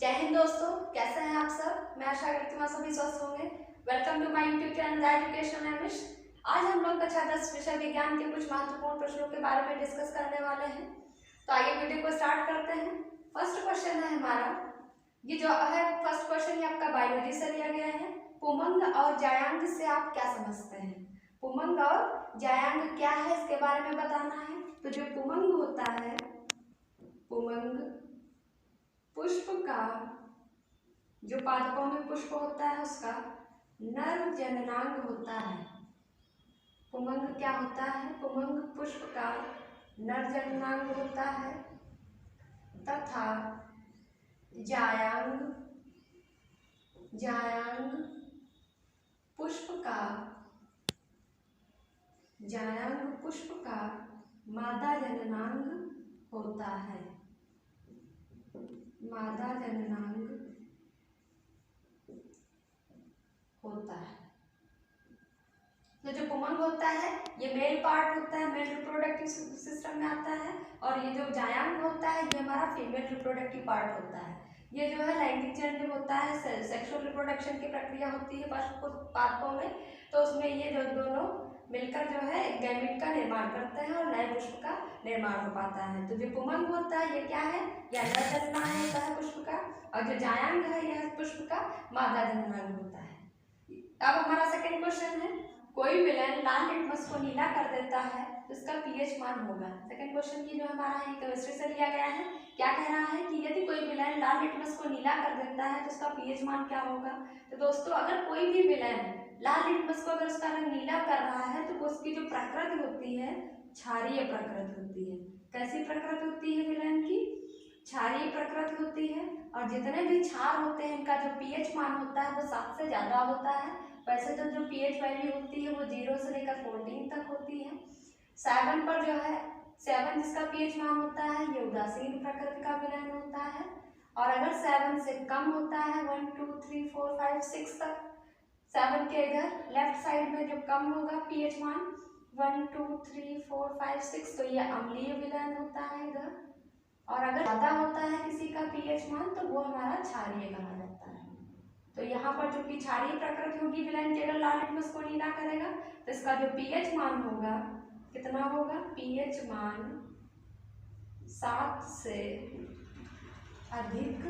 जय हिंद दोस्तों, कैसे हैं आप सब। मैं आशा करती हूँ आप सभी स्वस्थ होंगे। Welcome to my YouTube channel education एमिश। आज हम लोग कक्षा 10 विषय विज्ञान के कुछ महत्वपूर्ण प्रश्नों के बारे में डिस्कस करने वाले हैं। तो आइए वीडियो को स्टार्ट करते हैं। फर्स्ट क्वेश्चन है हमारा, ये जो है फर्स्ट क्वेश्चन ये आपका बायोलॉजी से लिया गया है। पुमंग और जायांग से आप क्या समझते हैं? पुमंग और जायांग क्या है इसके बारे में बताना है। तो जो पुमंग होता है, पुमंग पुष्प का, जो पादपों में पुष्प होता है उसका नर जननांग होता है। पुमंग क्या होता है? पुमंग पुष्प का नर जननांग होता है तथा जायांग पुष्प का मादा जननांग होता है। मादा जननांग होता है। तो जो पुमंग होता है ये मेल पार्ट होता है, मेल रिप्रोडक्टिव सिस्टम में आता है। और ये जो जायांग होता है ये हमारा फीमेल रिप्रोडक्टिव पार्ट होता है। ये जो है लैंगिक चयन जब होता है, सेक्सुअल रिप्रोडक्शन की प्रक्रिया होती है पादपों में, तो उसमें ये जो दोनों मिलकर जो है एक गैमीट का निर्माण करते हैं और नए पुष्प का निर्माण हो पाता है। तो जो पुमंग होता है ये क्या है? यह अंडा जननांग होता है पुष्प का, और जो जायांग है यह पुष्प का मादा जननांग होता है। अब हमारा सेकंड क्वेश्चन है, कोई विलेन लाल लिटमस को नीला कर देता है तो इसका पीएच मान होगा। सेकंड क्वेश्चन की जो हमारा है केमिस्ट्री से लिया गया है। क्या कह रहा है कि यदि कोई विलेन लाल लिटमस को नीला कर देता है तो उसका पीएच मान क्या होगा। तो दोस्तों अगर कोई भी विलेन लाल लिटमस को अगर उसका रंग नीला कर रहा है तो उसकी जो प्रकृति होती है क्षारीय प्रकृति होती है। कैसी प्रकृति होती है विलेन की? क्षारीय प्रकृति होती है। और जितने भी क्षार होते हैं इनका जो पीएच मान होता है वो 7 से ज्यादा होता है। वैसे तो जो पीएच वैल्यू होती है वो 0 से लेकर 14 तक होती है। 7 पर जो है 7 जिसका पीएच मान होता है ये उदासीन प्रकृति का विलेन होता है। और अगर 7 से कम होता है 1 2 3 4 5 6 तक, 7 के इधर लेफ्ट साइड में जो कम होगा पीएच मान 1 2 3 4 5 6, तो ये अम्लीय विलेन होता है इधर। और अगर ज्यादा होता है किसी का पीएच मान तो वो हमारा क्षारीय कहा जाता है। तो यहाँ पर जो कि क्षारीय प्रकृति होगी विलेन की, अगर लाल लिटमस को नीला करेगा तो इसका जो पीएच मान होगा कितना होगा? पीएच मान 7 से अधिक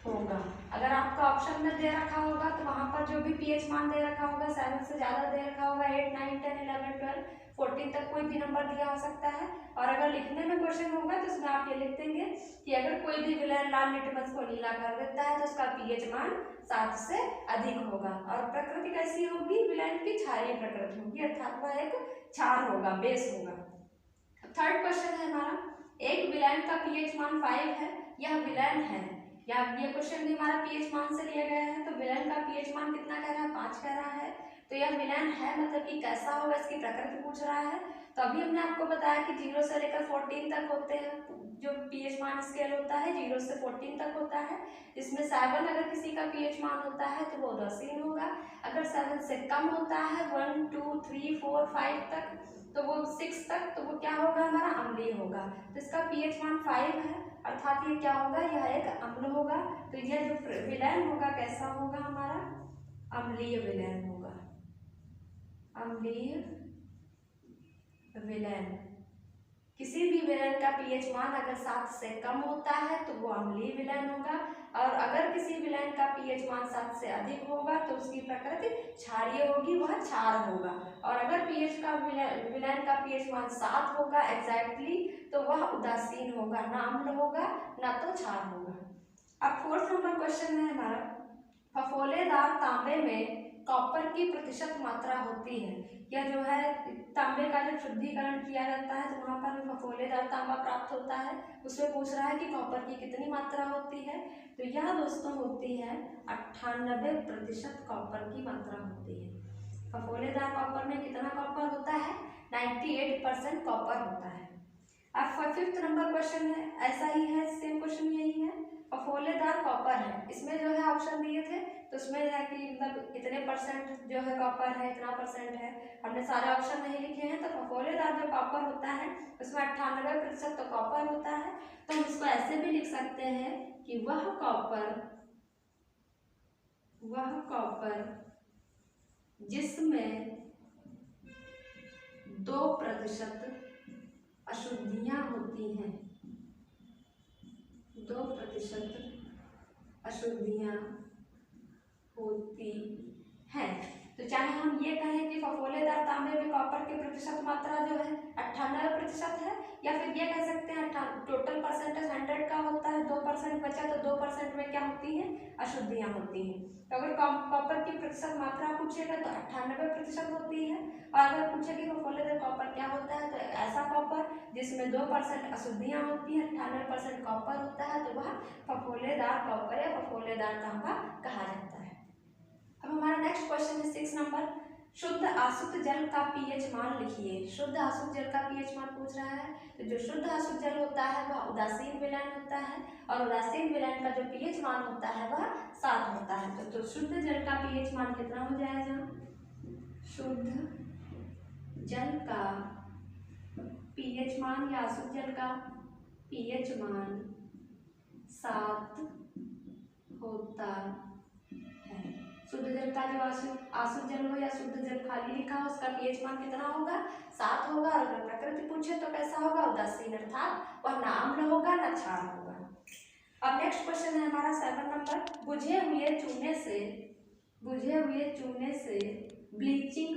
होगा। अगर आपका ऑप्शन में दे रखा होगा तो वहां पर जो भी पीएच मान दे रखा होगा 7 से ज्यादा दे रखा होगा, 8 9 10 11 12 14 तक कोई भी नंबर दिया हो सकता है। और अगर लिखने में क्वेश्चन होगा तो उसमें आप ये लिख देंगे कि अगर कोई भी विलेन लाल लिटमस को नीला कर देता है तो उसका पीएच मान 7 से अधिक होगा। और प्रकृति कैसी होगी? विलेन की क्षारीय प्रकृति होगी, अर्थात वह एक क्षार होगा, बेस होगा। थर्ड क्वेश्चन है हमारा, एक विलेन का पीएच मान 5 है, यह विलेन है। या ये क्वेश्चन भी हमारा पीएच मान से लिया गया है। तो विलेन का पीएच मान कितना कह रहा है? 5 कह रहा है। तो यह विलेन है मतलब कि कैसा होगा इसकी प्रकृति पूछ रहा है। तो अभी हमने आपको बताया कि 0 से लेकर 14 तक होते हैं जो पीएच मान स्केल होता है, 0 से 14 तक होता है। इसमें 7 अगर किसी का पीएच मान होता है तो वो उदासीन होगा। अगर 7 से कम होता है 1 2 3 4 5 तक, तो वो 6 तक, तो वो क्या होगा? हमारा अम्लीय होगा। तो इसका पीएच मान 5 है, अर्थात ये क्या होगा? यह एक अम्ल होगा। तो यह जो विलेन होगा कैसा होगा? हमारा अम्लीय विलेन होगा। अम्लीय विलेन, किसी भी विलेन का पीएच मान अगर 7 से कम होता है तो वो अम्लीय विलेन होगा। और अगर किसी विलेन का पीएच मान 7 से अधिक होगा तो उसकी प्रकृति क्षारीय होगी, वह क्षार होगा। और अगर पीएच का विलेन का पीएच मान 7 होगा एग्जैक्टली तो वह उदासीन होगा, ना अम्ल होगा ना तो क्षार होगा। अब फोर्थ नंबर क्वेश्चन है हमारा, फफोलेदार तांबे में कॉपर की प्रतिशत मात्रा होती है। यह जो है तांबे का जब शुद्धिकरण किया जाता है तो वहाँ पर फफोलेदार तांबा प्राप्त होता है। उसमें पूछ रहा है कि कॉपर की कितनी मात्रा होती है। तो यह दोस्तों होती है 98% कॉपर की मात्रा होती है। फफोलेदार कॉपर में कितना कॉपर होता है? 98% कॉपर होता है। अब फिफ्थ नंबर क्वेश्चन है, ऐसा ही है, सेम क्वेश्चन यही है। फफोलेदार कॉपर है, इसमें जो है ऑप्शन दिए थे तो उसमें है कि मतलब इतने परसेंट जो है कॉपर है, इतना परसेंट है। हमने सारे ऑप्शन नहीं लिखे हैं। तो फफोलेदार जो कॉपर होता है उसमें 98% तो कॉपर होता है। तो हम इसको ऐसे भी लिख सकते हैं कि वह कॉपर जिसमें 2% अशुद्धियां होती हैं, 2% अशुद्धियां होती हैं। तो चाहे हम ये कहें कि फफोलेदार तांबे में कॉपर की प्रतिशत मात्रा जो है 98% है, या फिर ये कह सकते हैं टोटल परसेंटेज 100 का होता है, 2% बचा तो 2% में क्या होती है, अशुद्धियां होती हैं। तो अगर कॉपर की प्रतिशत मात्रा पूछेगा तो 98% होती है, और अगर पूछे कि फफोलेदार कॉपर क्या होता है, तो ऐसा कॉपर जिसमें 2% अशुद्धियां होती हैं, 98% कॉपर होता है, तो वह फफोलेदार कॉपर या फफोलेदार तांबा कहा जाता है। अब हमारा नेक्स्ट क्वेश्चन है 6 नंबर, शुद्ध अशुद्ध जल का पीएच मान लिखिए। शुद्ध अशुद्ध जल का पीएच मान पूछ रहा है। तो जो शुद्ध अशुद्ध जल होता है वह उदासीन विलयन होता है, और उदासीन विलयन का जो पीएच मान होता है वह 7 होता है। तो शुद्ध जल का पीएच मान कितना हो जाएगा? शुद्ध जल का पीएच मान या अशुद्ध जल का पीएच मान 7 होता है। शुद्ध जल का जो अशुद्ध जल हो या शुद्ध जल खाली लिखा हो उसका पीएच मान कितना होगा? 7 होगा। और अगर प्रकृति पूछे तो कैसा होगा? उदासीन, अर्थात वह ना अम्ल होगा ना क्षार होगा। अब नेक्स्ट क्वेश्चन है हमारा 7 नंबर, बुझे हुए चूने से ब्लीचिंग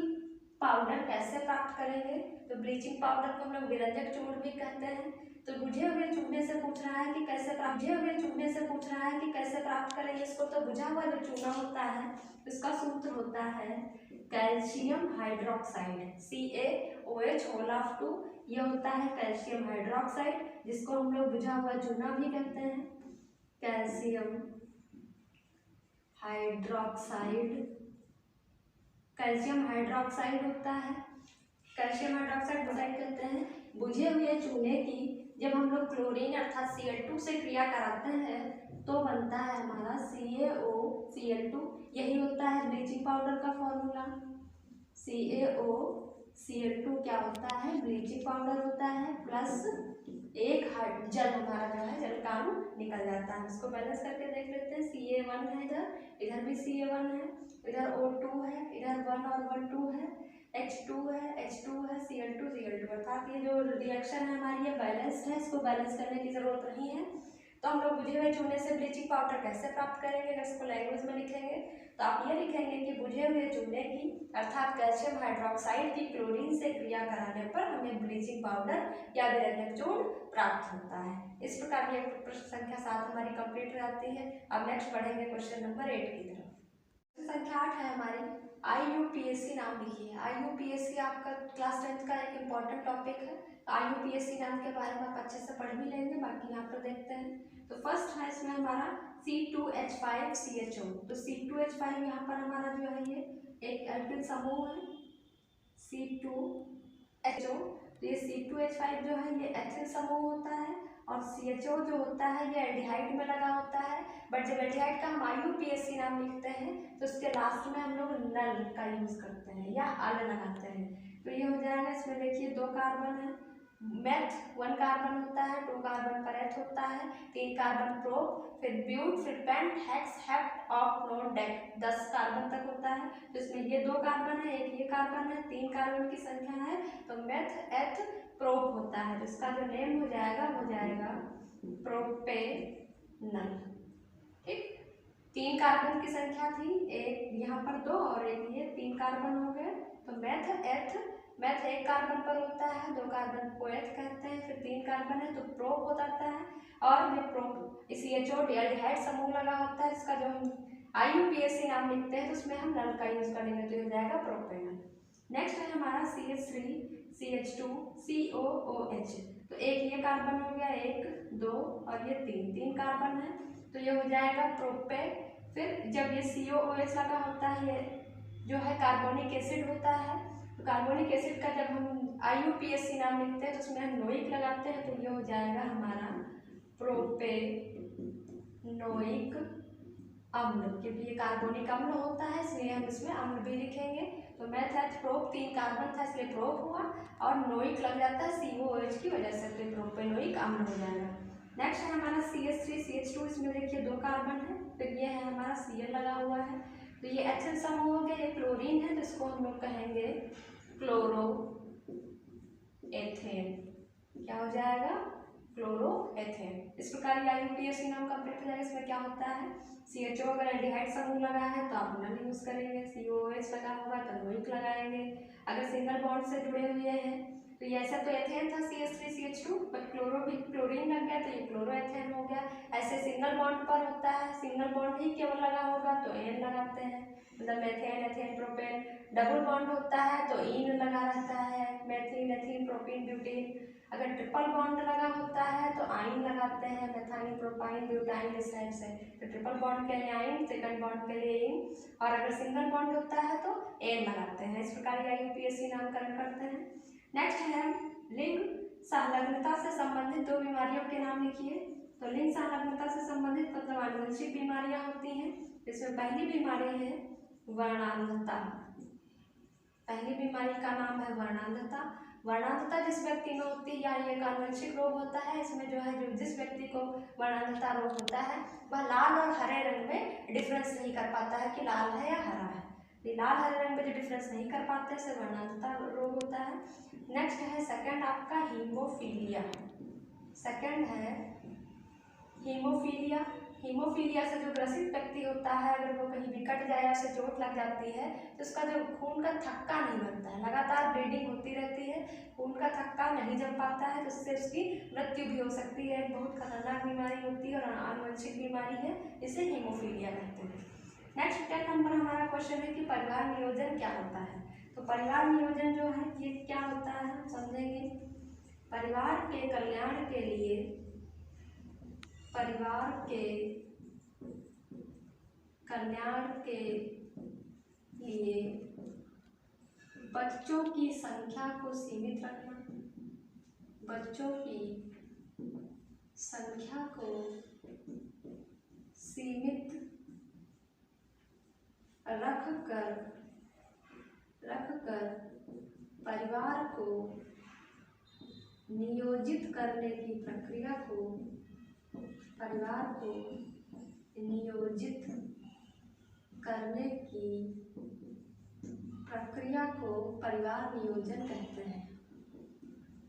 पाउडर कैसे प्राप्त करेंगे? तो ब्लीचिंग पाउडर को हम लोग विरंजक चूर्ण भी कहते हैं। तो बुझे हुए चूने से पूछ रहा है कि कैसे प्राप्त करेंगे इसको। तो बुझा हुआ जो चूना होता है इसका सूत्र होता है कैल्शियम हाइड्रोक्साइड, CaOH2। ये होता है कैल्शियम हाइड्रोक्साइड, जिसको हम लोग बुझा हुआ चूना भी कहते हैं। कैल्शियम हाइड्रोक्साइड होता है, कैल्शियम हाइड्रोक्साइड कहते हैं। बुझे हुए चूने की जब हम लोग क्लोरीन अर्थात Cl2 से क्रिया कराते हैं तो बनता है हमारा CaOCl2। यही होता है ब्लीचिंग पाउडर का फॉर्मूला। CaOCl2 क्या होता है? ब्लीचिंग पाउडर होता है, प्लस एक जल हमारा जो है जल का अणु निकल जाता है। इसको बैलेंस करके देख लेते हैं। Ca1 है, इधर भी Ca1 है, इधर O2 है, इधर 1 और 1 2 है, H2 है, Cl2 अर्थात ये जो रिएक्शन है हमारी ये बैलेंस्ड है, इसको बैलेंस करने की जरूरत नहीं है। तो हम लोग बुझे हुए चूने से ब्लीचिंग पाउडर कैसे प्राप्त करेंगे? अगर इसको लैंग्वेज में लिखेंगे तो आप ये लिखेंगे कि बुझे हुए चूने की अर्थात कैल्शियम हाइड्रोक्साइड की क्लोरीन से क्रिया कराने पर हमें ब्लीचिंग पाउडर या विरंजक चूर्ण प्राप्त होता है। इस प्रकार ये प्रश्न संख्या 7 हमारी कंप्लीट हो जाती है। अब नेक्स्ट बढ़ेंगे क्वेश्चन नंबर 8 की तरफ। संख्या 8 है हमारी, IUPAC नाम लिखिए। IUPAC आपका क्लास 10th का एक इम्पॉर्टेंट टॉपिक है। IUPAC नाम के बारे में आप अच्छे से पढ़ भी लेंगे, बाकी यहाँ पर देखते हैं। तो फर्स्ट है इसमें हमारा C2H5CHO। तो C2H5 यहाँ पर हमारा जो है ये एक एल्किल समूह है C2HO। तो ये C2H5 जो है ये एथिल समूह होता है, और CHO जो होता है ये एल्डिहाइड में लगा होता है। बट जब एल्डिहाइड का हम IUPAC नाम लिखते हैं तो उसके लास्ट में हम लोग नल का यूज करते हैं या अल लगाते हैं। तो ये हो जाएगा, इसमें देखिए 2 कार्बन है, मेथ 1 कार्बन होता है, 2 कार्बन पर एथ होता है, 3 कार्बन प्रोप, फिर ब्यूट, फिर पेंट, हेक्स, हेप्ट, ऑक्ट, नोट, डेक 10 कार्बन तक होता है। तो इसमें ये 2 कार्बन है, एक ये कार्बन है, 3 कार्बन की संख्या है, तो मेथ एथ प्रोप होता है। तो इसका जो नेम हो जाएगा प्रोपेनल। ठीक, 3 कार्बन की संख्या थी, एक यहाँ पर 2 और एक ये 3 कार्बन हो गए। तो मेथ 1 कार्बन पर होता है, 2 कार्बन को एथ कहते हैं, फिर 3 कार्बन है तो प्रोप हो जाता है। और ये प्रोप CHO एल्डिहाइड समूह लगा होता है, इसका जो हम IUPAC नाम लिखते हैं तो उसमें हम नल का यूज करेंगे, तो हो जाएगा प्रोपेनल। नेक्स्ट है हमारा CH3CH2COOH। तो एक ये कार्बन हो गया, 1 2 और ये 3 कार्बन है, तो ये हो जाएगा प्रोपे। फिर जब ये COOH लगा होता है ये जो है कार्बोनिक एसिड होता है। तो कार्बोनिक एसिड का जब हम IUPAC नाम लिखते हैं तो उसमें हम नोइक लगाते हैं, तो ये हो जाएगा हमारा प्रोपेनोइक अम्ल, क्योंकि ये कार्बोनिक अम्ल होता है इसलिए हम इसमें अम्ल भी लिखेंगे। तो मेथ एथ प्रोप 3 कार्बन था इसलिए प्रोप हुआ, और नोइक लग जाता है COOH की वजह से, तो प्रोपेनोइक अम्ल हो जाएगा। नेक्स्ट है हमारा CH3 CH3CH2, इसमें देखिए 2 कार्बन है, फिर ये है हमारा Cl लगा हुआ है, तो ये HN समूह हो गया, ये क्लोरीन है तो इसको हम लोग कहेंगे क्लोरो एथेन। क्या हो जाएगा? क्लोरोएथेन। इस प्रकार IUPAC नाम कंप्लीट हो जाएगा। इसमें क्या होता है, CHO अगर एल्डिहाइड समूह लगा है तो आप नल यूज करेंगे, COOH लगा होगा तो नोइक लगाएंगे। अगर सिंगल बॉन्ड से जुड़े हुए हैं तो ये ऐसा तो एथेन था CH3CH2, बट क्लोरीन लग गया तो ये क्लोरोएथेन हो गया। ऐसे सिंगल बॉन्ड पर होता है, सिंगल बॉन्ड ही केवल लगा होगा तो एन लगाते हैं, मतलब methane ethane propane. Double bond होता है तो इन लगा रहता है, मेथिन एथिन प्रोपीन ब्यूटेन। अगर ट्रिपल बॉन्ड लगा होता है तो आइन लगाते हैं, मेथाइन प्रोपाइन ब्यूटाइन इस टाइप से। तो ट्रिपल बॉन्ड के लिए आइन, सेकंड बॉन्ड के लिए इन, और अगर सिंगल बॉन्ड होता है तो एन लगाते हैं। इस प्रकार IUPAC नामकरण करते हैं। नेक्स्ट है लिंग संलग्नता से संबंधित 2 बीमारियों के नाम लिखिए। तो लिंग संलग्नता से संबंधित मतलब आनुवंशिक बीमारियां होती हैं। इसमें पहली बीमारी है वर्णांधता। पहली बीमारी का नाम है वर्णांधता। वर्णांधता जिस व्यक्ति में होती है या ये एक आनुवंशिक रोग होता है, इसमें जो है जो जिस व्यक्ति को वर्णांधता रोग होता है वह लाल और हरे रंग में डिफरेंस नहीं कर पाता है कि लाल है या हरा है। ये लाल हरे रंग में जो डिफरेंस नहीं कर पाते इसे वर्णांधता रोग होता है। नेक्स्ट है सेकंड आपका हीमोफीलिया। सेकंड है हीमोफीलिया। हीमोफीलिया से जो ग्रसित व्यक्ति होता है, अगर वो कहीं भी कट जाए या उसे चोट लग जाती है तो उसका जो खून का थक्का नहीं बनता है, लगातार ब्लीडिंग होती रहती है, खून का थक्का नहीं जम पाता है, तो उससे उसकी मृत्यु भी हो सकती है। बहुत खतरनाक बीमारी होती है और आनुवंशिक बीमारी है, इसे हीमोफीलिया कहते हैं। नेक्स्ट 10 नंबर हमारा क्वेश्चन है कि परिवार नियोजन क्या होता है। तो परिवार नियोजन जो है ये क्या होता है हम समझेंगे। परिवार के कल्याण के लिए, परिवार के कल्याण के लिए बच्चों की संख्या को सीमित रखना, बच्चों की संख्या को सीमित रखकर परिवार को नियोजित करने की प्रक्रिया को, परिवार को नियोजित करने की प्रक्रिया को परिवार नियोजन कहते हैं।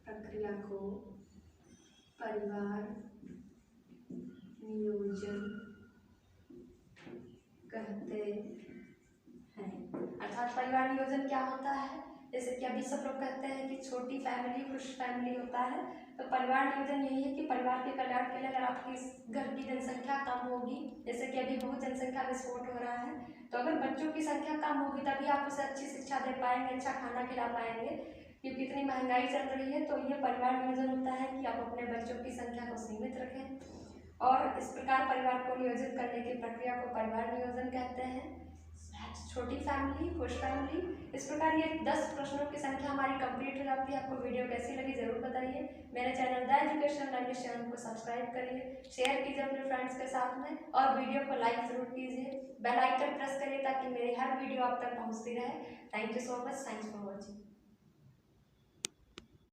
प्रक्रिया को परिवार नियोजन कहते हैं। अर्थात परिवार नियोजन क्या होता है, जैसे कि अभी सब लोग कहते हैं कि छोटी फैमिली खुश फैमिली होता है, तो परिवार नियोजन यही है कि परिवार के कल्याण के लिए अगर आपकी घर की जनसंख्या कम होगी, जैसे कि अभी बहुत जनसंख्या विस्फोट हो रहा है, तो अगर बच्चों की संख्या कम होगी तभी आप उसे अच्छी शिक्षा दे पाएंगे, अच्छा खाना खिला पाएंगे, क्योंकि इतनी महंगाई चल रही है। तो ये परिवार नियोजन होता है कि आप अपने बच्चों की संख्या को सीमित रखें और इस प्रकार परिवार को नियोजित करने की प्रक्रिया को परिवार नियोजन कहते हैं। छोटी फैमिली खुश फैमिली। इस प्रकार ये 10 प्रश्नों की संख्या हमारी कंप्लीट हो जाती है। आपको वीडियो कैसी लगी जरूर बताइए। मेरे channel the education language channel को सब्सक्राइब करिए, शेयर कीजिए अपने फ्रेंड्स के साथ में और वीडियो को लाइक जरूर कीजिए, बेल आइकन प्रेस करिए ताकि मेरी हर वीडियो आप तक पहुंचती रहे। Thank you so much, thanks for watching.